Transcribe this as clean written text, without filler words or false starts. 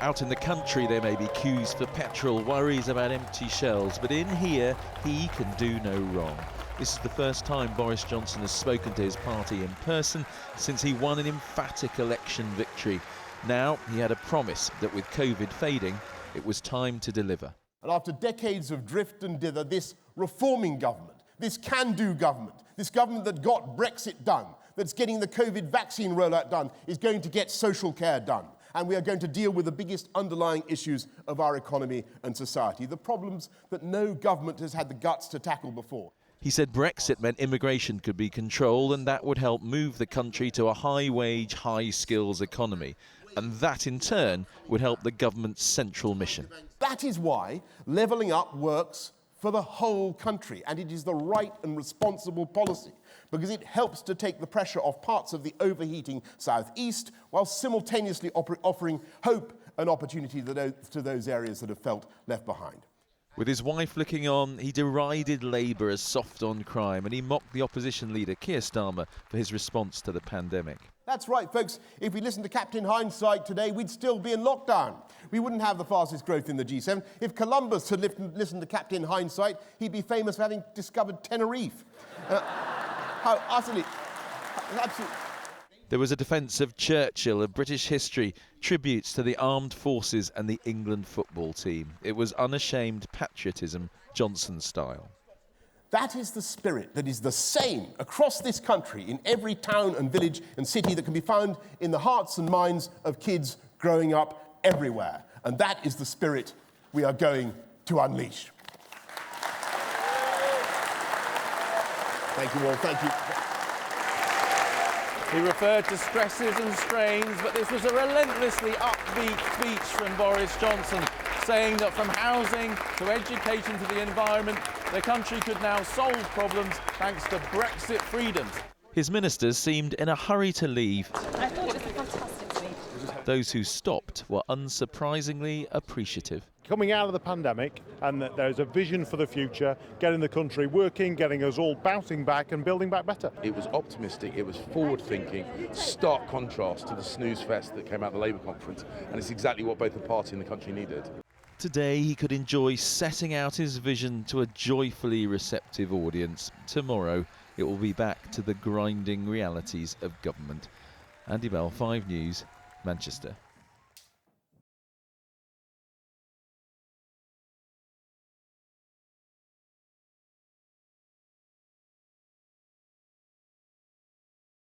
Out in the country there may be queues for petrol, worries about empty shelves, but in here he can do no wrong. This is the first time Boris Johnson has spoken to his party in person since he won an emphatic election victory. Now he had a promise that with COVID fading, it was time to deliver. And after decades of drift and dither, this reforming government, this can-do government, this government that got Brexit done, that's getting the COVID vaccine rollout done, is going to get social care done. And we are going to deal with the biggest underlying issues of our economy and society, the problems that no government has had the guts to tackle before. He said Brexit meant immigration could be controlled and that would help move the country to a high-wage, high-skills economy. And that, in turn, would help the government's central mission. That is why levelling up works for the whole country, and it is the right and responsible policy, because it helps to take the pressure off parts of the overheating southeast, while simultaneously offering hope and opportunity to those areas that have felt left behind. With his wife looking on, he derided Labour as soft on crime, and he mocked the opposition leader, Keir Starmer, for his response to the pandemic. That's right, folks. If we listened to Captain Hindsight today, we'd still be in lockdown. We wouldn't have the fastest growth in the G7. If Columbus had listened to Captain Hindsight, he'd be famous for having discovered Tenerife. How utterly, absolutely. There was a defence of Churchill, of British history, tributes to the armed forces and the England football team. It was unashamed patriotism, Johnson style. That is the spirit that is the same across this country, in every town and village and city, that can be found in the hearts and minds of kids growing up everywhere. And that is the spirit we are going to unleash. Thank you all, thank you. He referred to stresses and strains, but this was a relentlessly upbeat speech from Boris Johnson, saying that from housing to education to the environment, the country could now solve problems thanks to Brexit freedoms. His ministers seemed in a hurry to leave. I thought it was a fantastic speech. Those who stopped were unsurprisingly appreciative. Coming out of the pandemic, and that there's a vision for the future, getting the country working, getting us all bouncing back and building back better. It was optimistic, it was forward-thinking, stark contrast to the snooze fest that came out of the Labour conference, and it's exactly what both the party and the country needed. Today he could enjoy setting out his vision to a joyfully receptive audience. Tomorrow it will be back to the grinding realities of government. Andy Bell, 5 News, Manchester.